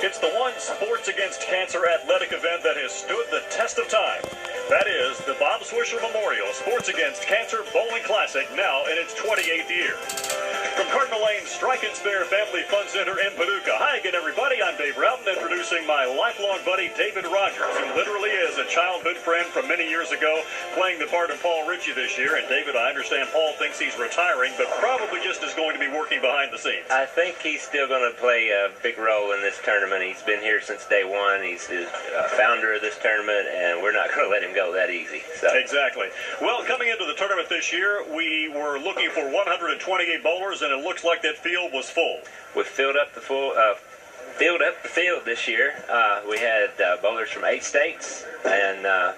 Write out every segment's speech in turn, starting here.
It's the one Sports Against Cancer athletic event that has stood the test of time. That is the Bob Swisher Memorial Sports Against Cancer Bowling Classic, now in its 28th year. From Cardinal Lane's Strike and Spare Family Fun Center in Paducah. Hi again, everybody. I'm Dave Routon, introducing my lifelong buddy, David Rogers, who literally is a childhood friend from many years ago, playing the part of Paul Ritchie this year. And David, I understand Paul thinks he's retiring, but probably just is going to be working behind the scenes. I think he's still going to play a big role in this tournament. He's been here since day one. He's the founder of this tournament, and we're not going to let him go that easy. So. Exactly. Well, coming into the tournament this year, we were looking for 128 bowlers, and it looks like that field was full. We filled up the field this year. We had bowlers from 8 states and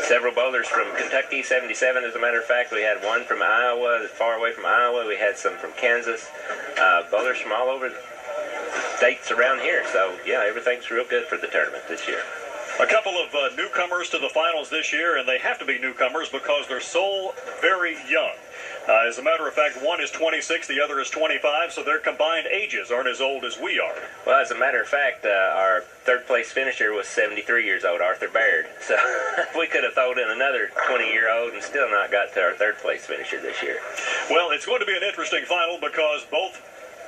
several bowlers from Kentucky, 77 as a matter of fact. We had one from Iowa, far away from Iowa. We had some from Kansas. Bowlers from all over the states around here. So, yeah, everything's real good for the tournament this year. A couple of newcomers to the finals this year, and they have to be newcomers because they're so very young. As a matter of fact, one is 26, the other is 25, so their combined ages aren't as old as we are. Well, as a matter of fact, our third-place finisher was 73 years old, Arthur Baird. So we could have thrown in another 20-year-old and still not got to our third-place finisher this year. Well, it's going to be an interesting final because both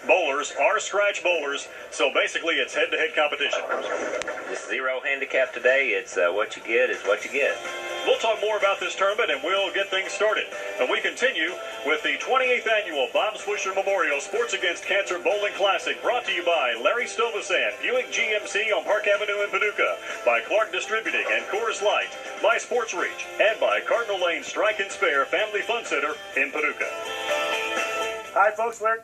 bowlers are scratch bowlers, so basically it's head-to-head competition. This zero handicap today, it's what you get is what you get. We'll talk more about this tournament and we'll get things started. And we continue with the 28th annual Bob Swisher Memorial Sports Against Cancer Bowling Classic, brought to you by Larry Stovacin, Buick GMC on Park Avenue in Paducah, by Clark Distributing and Coors Light, by Sports Reach, and by Cardinal Lane Strike and Spare Family Fun Center in Paducah. Hi, folks. Larry.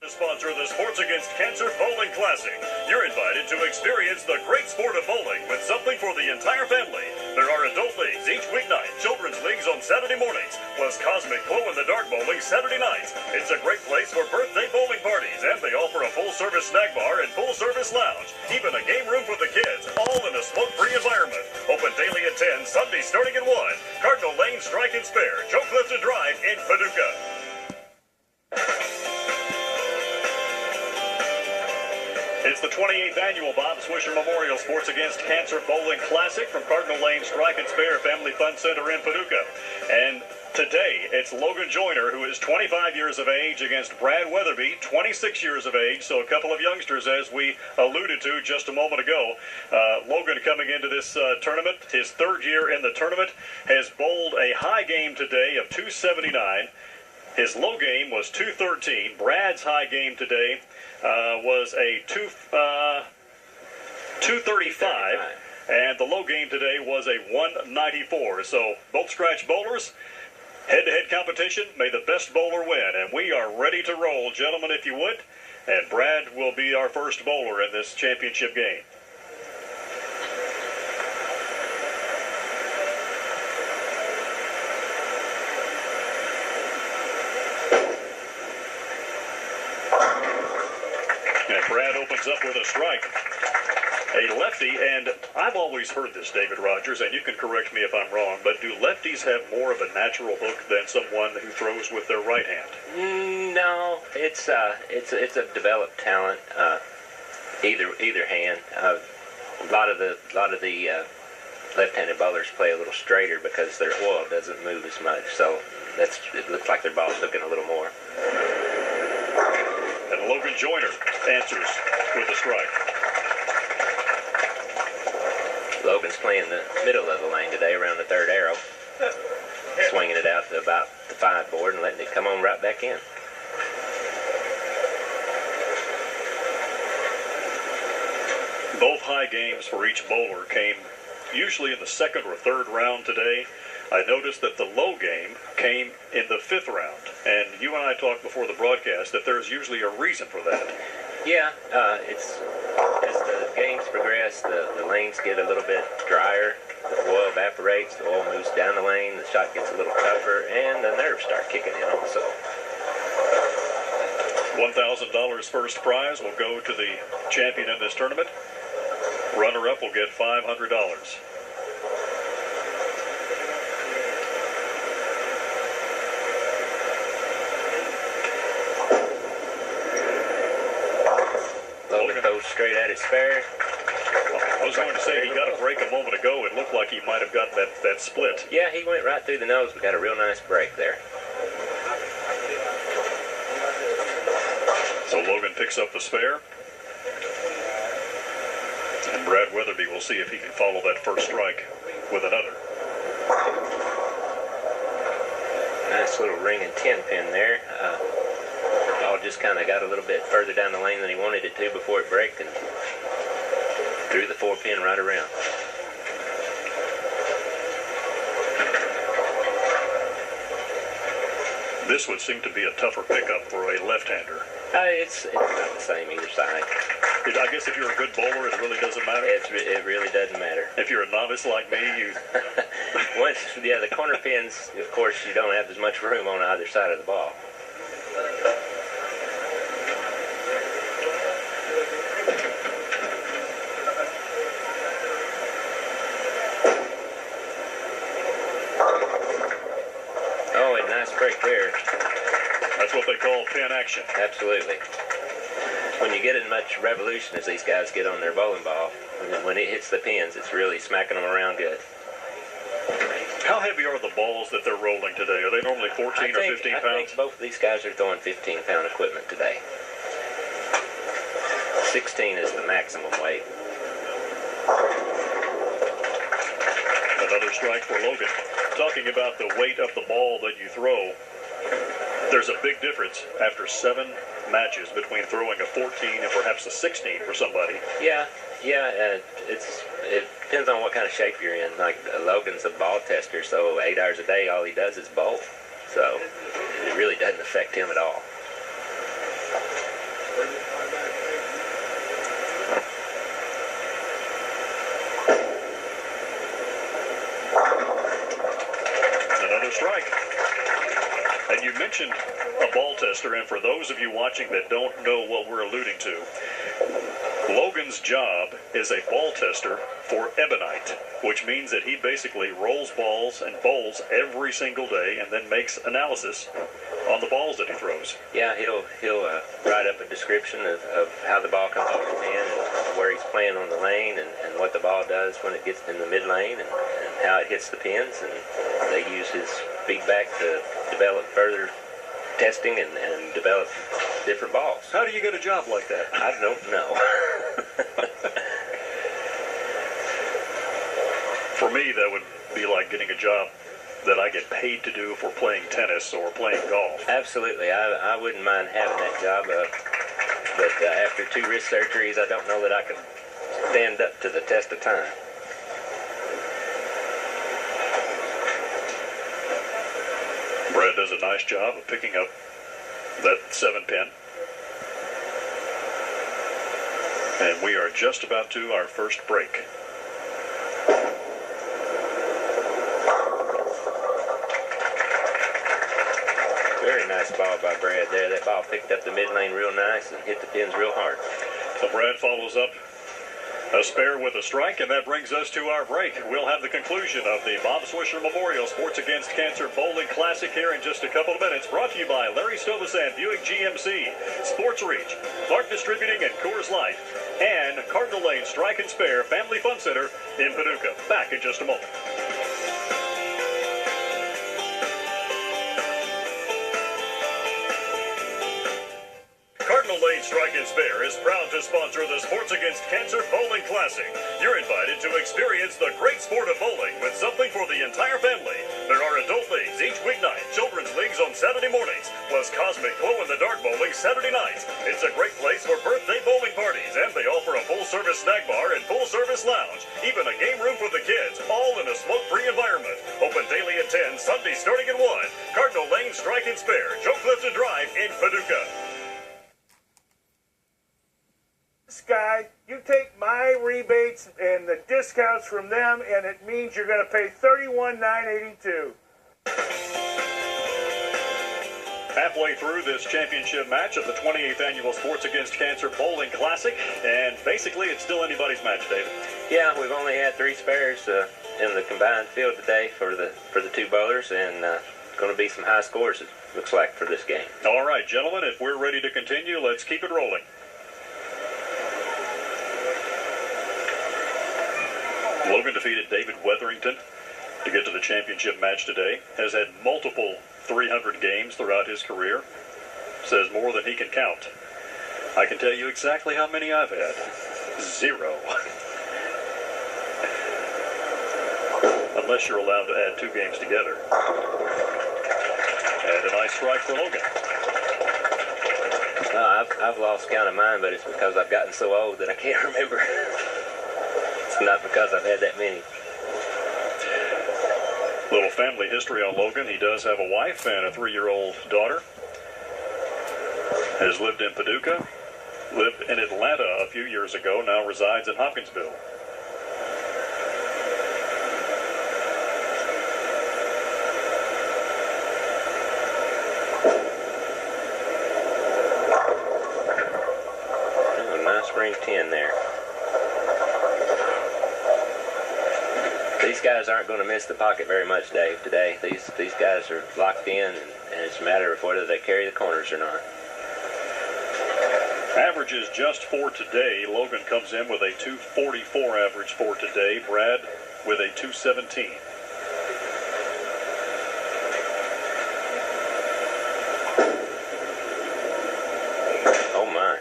Sponsor of the Sports Against Cancer Bowling Classic. You're invited to experience the great sport of bowling with something for the entire family. There are adult leagues each weeknight, children's leagues on Saturday mornings, plus cosmic glow-in-the-dark bowling Saturday nights. It's a great place for birthday bowling parties, and they offer a full-service snack bar and full-service lounge, even a game room for the kids, all in a smoke-free environment. Open daily at 10, Sunday starting at 1. Cardinal Lane Strike and Spare, Joe Clifton Drive in Paducah. It's the 28th annual Bob Swisher Memorial Sports Against Cancer Bowling Classic from Cardinal Lane Strike and Spare Family Fun Center in Paducah. And today, it's Logan Joyner, who is 25 years of age, against Brad Weatherbee, 26 years of age. So a couple of youngsters, as we alluded to just a moment ago. Logan, coming into this tournament, his third year in the tournament, has bowled a high game today of 279. His low game was 213. Brad's high game today was a 235, and the low game today was a 194. So both scratch bowlers, head-to-head competition. May the best bowler win, and we are ready to roll, gentlemen, if you would. And Brad will be our first bowler in this championship game. Brad opens up with a strike. A lefty, and I've always heard this, David Rogers, and you can correct me if I'm wrong, but do lefties have more of a natural hook than someone who throws with their right hand? No, it's a developed talent. Either hand. A lot of the left-handed bowlers play a little straighter because their oil doesn't move as much, so it looks like their ball's hooking a little more. And Logan Joyner answers with a strike. Logan's playing the middle of the lane today around the third arrow. Swinging it out to about the 5 board and letting it come on right back in. Both high games for each bowler came usually in the second or third round today. I noticed that the low game came in the 5th round, and you and I talked before the broadcast that there's usually a reason for that. Yeah, it's as the games progress, the lanes get a little bit drier, the oil evaporates, the oil moves down the lane, the shot gets a little tougher, and the nerves start kicking in also. $1,000 first prize will go to the champion in this tournament. Runner-up will get $500. goes straight at his spare. I was going to say he got a break a moment ago. It looked like he might have gotten that split. Yeah, he went right through the nose. We got a real nice break there. So Logan picks up the spare. And Brad Weatherbee will see if he can follow that first strike with another. Nice little ring and 10 pin there. Ball just kind of got a little bit further down the lane than he wanted it to before it braked and threw the 4 pin right around. This would seem to be a tougher pickup for a left-hander. It's not the same either side. I guess if you're a good bowler, it really doesn't matter. It really doesn't matter. If you're a novice like me, you... The corner pins, of course, you don't have as much room on either side of the ball. Oh, a nice break there. That's what they call pin action. Absolutely. When you get as much revolution as these guys get on their bowling ball, when it hits the pins, it's really smacking them around good. How heavy are the balls that they're rolling today? Are they normally 14 or 15 pounds? I think both of these guys are throwing 15-pound equipment today. 16 is the maximum weight. Another strike for Logan. Talking about the weight of the ball that you throw, there's a big difference after 7 matches between throwing a 14 and perhaps a 16 for somebody. Yeah. It depends on what kind of shape you're in. Like Logan's a ball tester, so 8 hours a day, all he does is bowl. So it really doesn't affect him at all. Another strike. And you mentioned a ball tester, and for those of you watching that don't know what we're alluding to, Logan's job is a ball tester for ebonite, which means that he basically rolls balls and bowls every single day and then makes analysis on the balls that he throws. Yeah, he'll write up a description of how the ball comes off the pin and where he's playing on the lane and what the ball does when it gets in the mid lane and how it hits the pins, and they use his feedback to develop further testing and develop different balls. How do you get a job like that? I don't know. For me, that would be like getting a job that I get paid to do for playing tennis or playing golf. Absolutely. I wouldn't mind having that job, but after 2 wrist surgeries, I don't know that I could stand up to the test of time. Brad does a nice job of picking up that 7 pin. And we are just about to our first break. Very nice ball by Brad there. That ball picked up the mid lane real nice and hit the pins real hard. So Brad follows up a spare with a strike, and that brings us to our break. We'll have the conclusion of the Bob Swisher Memorial Sports Against Cancer Bowling Classic here in just a couple of minutes. Brought to you by Larry Stovacan Buick GMC, Sports Reach, Clark Distributing and Coors Light, and Cardinal Lane Strike and Spare Family Fun Center in Paducah. Back in just a moment. Cardinal Lane Strike and Spare is proud to sponsor the Sports Against Cancer Bowling Classic. You're invited to experience the great sport of bowling with something for the entire family. There are adult leagues each weeknight, children's leagues on Saturday mornings, plus cosmic glow-in-the-dark bowling Saturday nights. It's a great place for birthday bowling parties, and they offer a full-service snack bar and full-service lounge, even a game room for the kids, all in a smoke-free environment. Open daily at 10, Sunday starting at 1. Cardinal Lane Strike and Spare, Joe Clifton Drive in Paducah. Guy, you take my rebates and the discounts from them, and it means you're going to pay $31,982. Halfway through this championship match of the 28th Annual Sports Against Cancer Bowling Classic, and basically it's still anybody's match, David. Yeah, we've only had 3 spares in the combined field today for the 2 bowlers, and going to be some high scores, it looks like, for this game. All right, gentlemen, if we're ready to continue, let's keep it rolling. Logan defeated David Weatherington to get to the championship match today. Has had multiple 300 games throughout his career. Says more than he can count. I can tell you exactly how many I've had. 0. Unless you're allowed to add 2 games together. And a nice strike for Logan. No, I've lost count of mine, but it's because I've gotten so old that I can't remember. It's not because I've had that many. Little family history on Logan. He does have a wife and a 3-year-old daughter. Has lived in Paducah. Lived in Atlanta a few years ago. Now resides in Hopkinsville. Ring 10 there. These guys aren't going to miss the pocket very much, Dave, today. These guys are locked in, and it's a matter of whether they carry the corners or not. Averages just for today. Logan comes in with a 244 average for today. Brad with a 217. Oh my.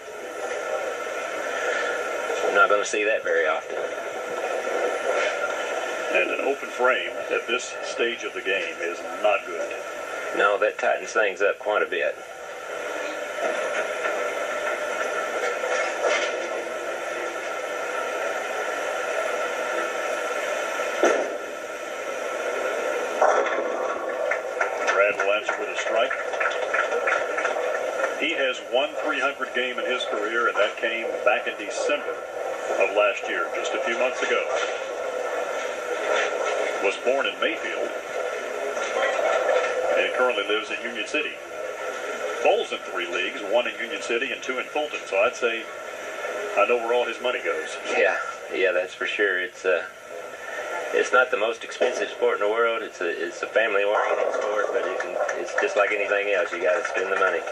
I'm not going to see that very often. And an open frame at this stage of the game is not good. No, that tightens things up quite a bit. Brad will answer with a strike. He has one 300 game in his career, and that came back in December of last year, just a few months ago. Was born in Mayfield and currently lives in Union City. Bowls in 3 leagues, 1 in Union City and 2 in Fulton. So I'd say I know where all his money goes. Yeah, that's for sure. It's not the most expensive sport in the world. It's a family-oriented sport, but it's just like anything else. You got to spend the money.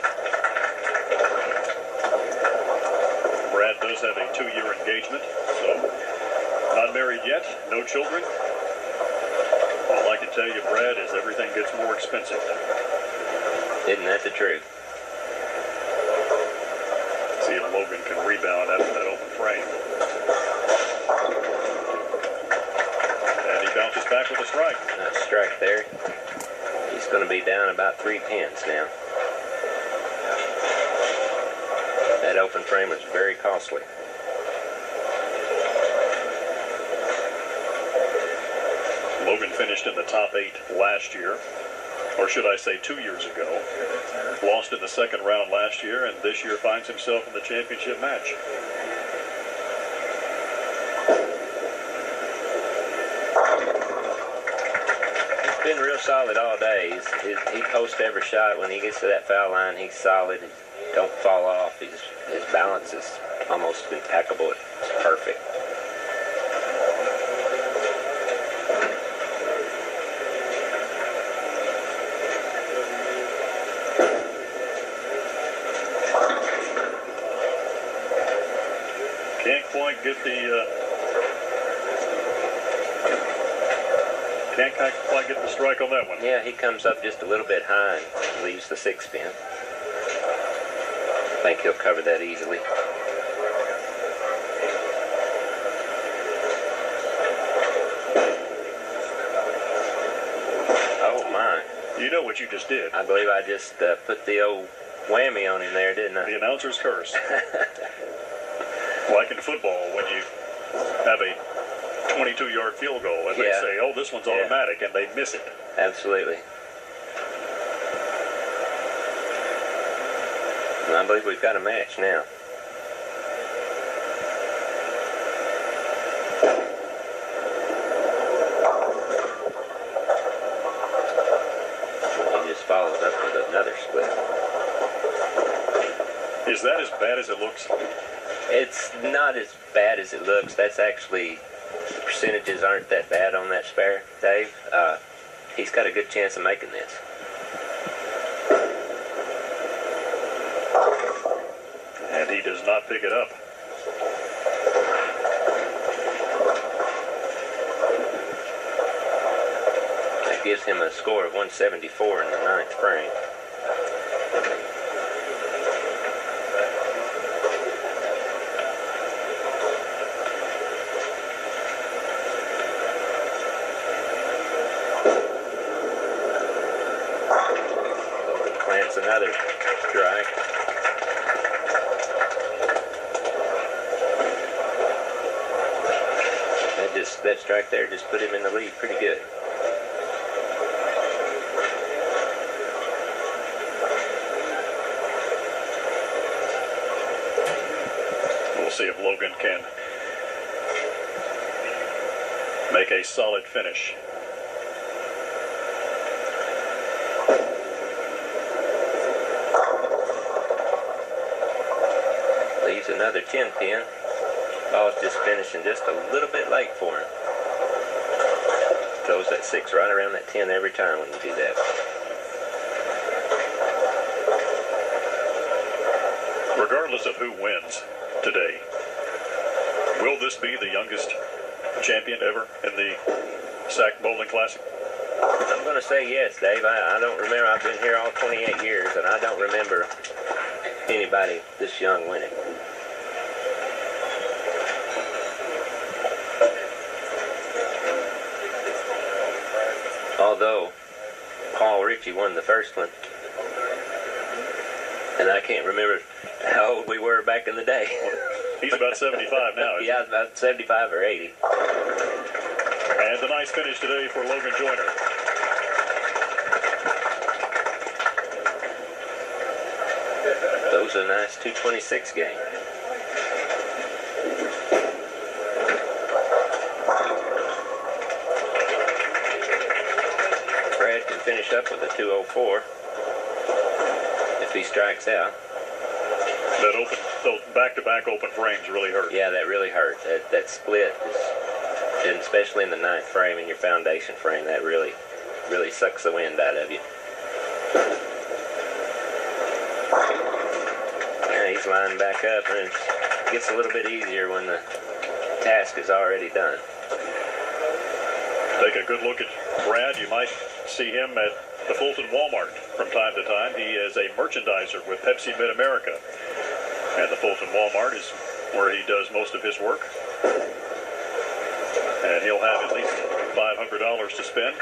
Brad does have a 2-year engagement, so not married yet, no children. All I can tell you, Brad, is everything gets more expensive. Isn't that the truth? See if Logan can rebound after that open frame. And he bounces back with a strike. Nice strike there. He's going to be down about 3 pins now. That open frame was very costly. Logan finished in the top 8 last year, or should I say 2 years ago. Lost in the second round last year, and this year finds himself in the championship match. He's been real solid all day. He posts every shot. When he gets to that foul line, he's solid. He don't fall off. His balance is almost impeccable. It's perfect. Can't quite get the strike on that one. Yeah, he comes up just a little bit high and leaves the 6 pin. I think he'll cover that easily. Oh my! You know what you just did. I believe I just put the old whammy on him there, didn't I? The announcer's curse. Like in football, when you have a 22-yard field goal, and they say, oh, this one's automatic, and they miss it. Absolutely. And I believe we've got a match now. He just follows up with another split. Is that as bad as it looks? It's not as bad as it looks. That's actually, the percentages aren't that bad on that spare, Dave. He's got a good chance of making this. And he does not pick it up. him a score of 174 in the 9th frame. Plants another strike. That strike there just put him in the lead pretty good. We'll see if Logan can make a solid finish. Leaves another 10 pin. Ball's just finishing just a little bit late for him. Throws that 6 right around that 10 every time when you do that. Regardless of who wins today, will this be the youngest champion ever in the SAC Bowling Classic? I'm going to say yes, Dave. I don't remember. I've been here all 28 years, and I don't remember anybody this young winning. Although Paul Ritchie won the first one, and I can't remember how old we were back in the day. He's about 75 now, isn't Yeah, about 75 or 80. he? And a nice finish today for Logan Joyner. Those are nice 226 game. Brad can finish up with a 204 if he strikes out. Those back-to-back open frames really hurt. Yeah, that really hurt. That split is, and especially in the 9th frame in your foundation frame, that really sucks the wind out of you. Yeah, he's lining back up, and it gets a little bit easier when the task is already done. Take a good look at Brad. You might see him at the Fulton Walmart from time to time. He is a merchandiser with Pepsi Mid-America. And the Fulton Walmart is where he does most of his work. And he'll have at least $500 to spend.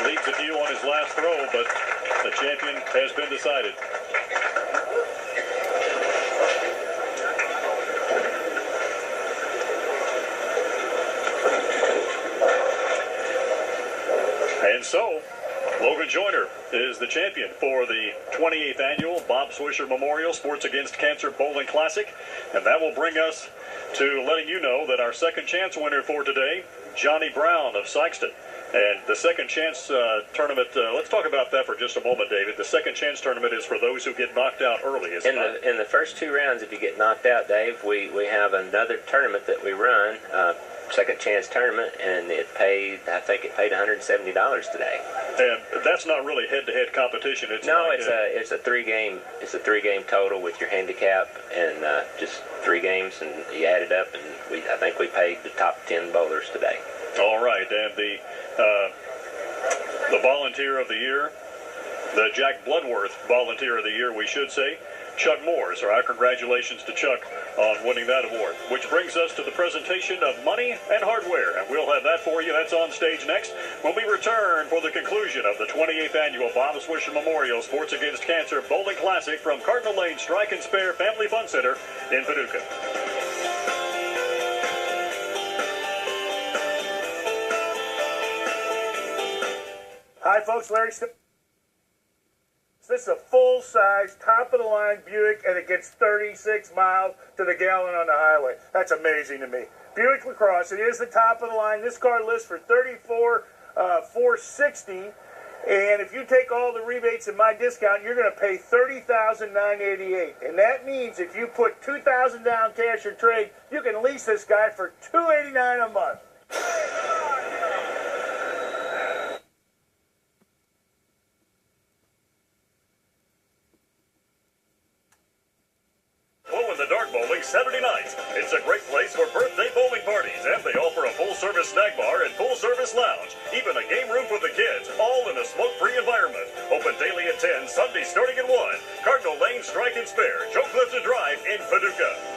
Leaves a few on his last throw, but the champion has been decided. And so, Logan Joyner is the champion for the 28th annual Bob Swisher Memorial Sports Against Cancer Bowling Classic. And that will bring us to letting you know that our second chance winner for today, Johnny Brown of Sykeston. And the second chance tournament, let's talk about that for just a moment, David. The second chance tournament is for those who get knocked out early, isn't it? In the first 2 rounds, if you get knocked out, Dave, we have another tournament that we run, second chance tournament, and I think it paid $170 today. And that's not really head-to-head competition. It's it's a 3-game total with your handicap, and just 3 games, and you add it up, and I think we paid the top 10 bowlers today. All right, and the volunteer of the year, the Jack Bloodworth volunteer of the year, we should say, Chuck Moore. So our congratulations to Chuck on winning that award. Which brings us to the presentation of money and hardware. And we'll have that for you. That's on stage next when we return for the conclusion of the 28th annual Bob Swisher Memorial Sports Against Cancer Bowling Classic from Cardinal Lane Strike and Spare Family Fun Center in Paducah. Hi, folks. Larry This is a full-size, top-of-the-line Buick, and it gets 36 miles to the gallon on the highway. That's amazing to me. Buick LaCrosse, it is the top of the line. This car lists for $34,460, and if you take all the rebates and my discount, you're going to pay $30,988. And that means if you put $2,000 down cash or trade, you can lease this guy for $289 a month. Saturday night. It's a great place for birthday bowling parties, and they offer a full full-service snack bar and full-service lounge. Even a game room for the kids, all in a smoke-free environment. Open daily at 10, Sunday starting at 1. Cardinal Lane Strike and Spare, Joe Clifton Drive in Paducah.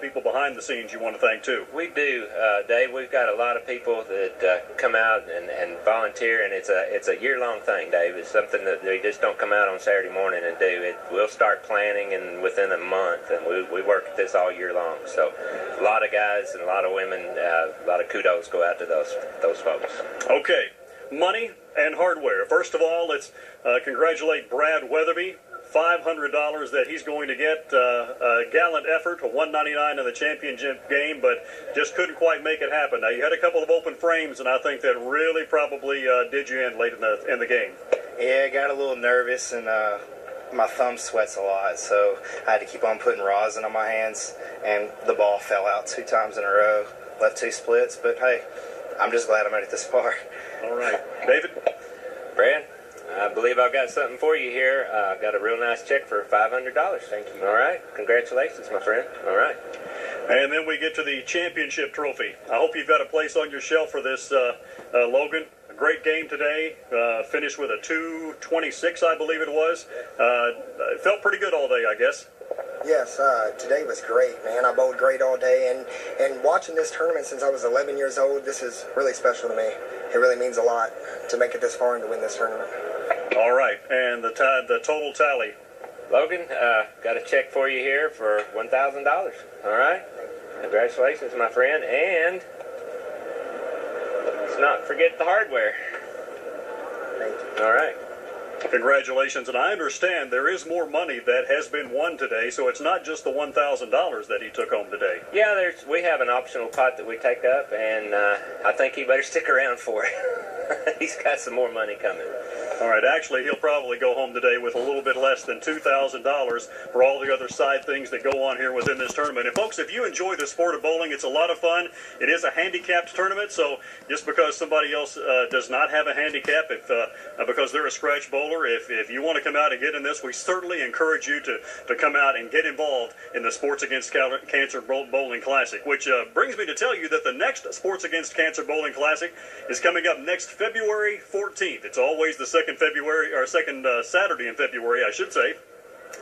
People behind the scenes you want to thank too. We do, Dave. We've got a lot of people that come out and volunteer, and it's a year-long thing, Dave. It's something that we just don't come out on Saturday morning and do. We'll start planning, and within a month, and we work at this all year long. So a lot of guys and a lot of women, a lot of kudos go out to those folks. Okay, money and hardware. First of all, let's congratulate Brad Weatherbee. $500 that he's going to get. A gallant effort, a $199 in the championship game, but just couldn't quite make it happen. Now, you had a couple of open frames, and I think that really probably did you in late in the game. Yeah, I got a little nervous, and my thumb sweats a lot, so I had to keep on putting rosin on my hands, and the ball fell out 2 times in a row, left 2 splits, but hey, I'm just glad I made it this far. All right. David? Brad? I believe I've got something for you here. Got a real nice check for $500. Thank you. All right. Congratulations, my friend. All right. And then we get to the championship trophy. I hope you've got a place on your shelf for this, Logan. A great game today. Finished with a 226, I believe it was. It felt pretty good all day, I guess. Yes, today was great, man. I bowled great all day, and watching this tournament since I was 11 years old, this is really special to me. It really means a lot to make it this far and to win this tournament. All right, and the total tally. Logan, got a check for you here for $1,000. All right. Congratulations, my friend, and let's not forget the hardware. Thank you. All right. Congratulations, and I understand there is more money that has been won today, so it's not just the $1,000 that he took home today. Yeah, we have an optional pot that we take up, and I think he better stick around for it. He's got some more money coming. All right, actually, he'll probably go home today with a little bit less than $2,000 for all the other side things that go on here within this tournament. And folks, if you enjoy the sport of bowling, it's a lot of fun. It is a handicapped tournament, so just because somebody else does not have a handicap, because they're a scratch bowler, if you want to come out and get in this, we certainly encourage you to come out and get involved in the Sports Against Cancer Bowling Classic, which brings me to tell you that the next Sports Against Cancer Bowling Classic is coming up next February 14th. It's always the second Saturday in February, I should say.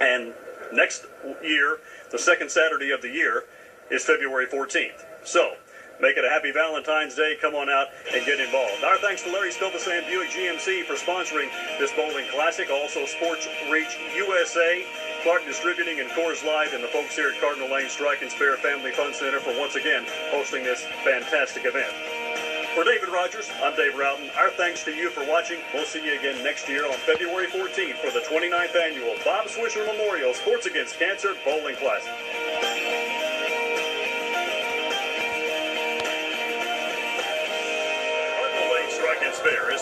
And next year, the second Saturday of the year is February 14th. So, make it a happy Valentine's Day. Come on out and get involved. Our thanks to Larry Stovall Buick GMC for sponsoring this bowling classic. Also, Sports Reach USA, Clark Distributing, and Coors Light, and the folks here at Cardinal Lane Strike and Spare Family Fun Center for once again hosting this fantastic event. For David Rogers, I'm Dave Routon. Our thanks to you for watching. We'll see you again next year on February 14th for the 29th Annual Bob Swisher Memorial Sports Against Cancer Bowling Classic. Cardinal Lane Strike and Spare is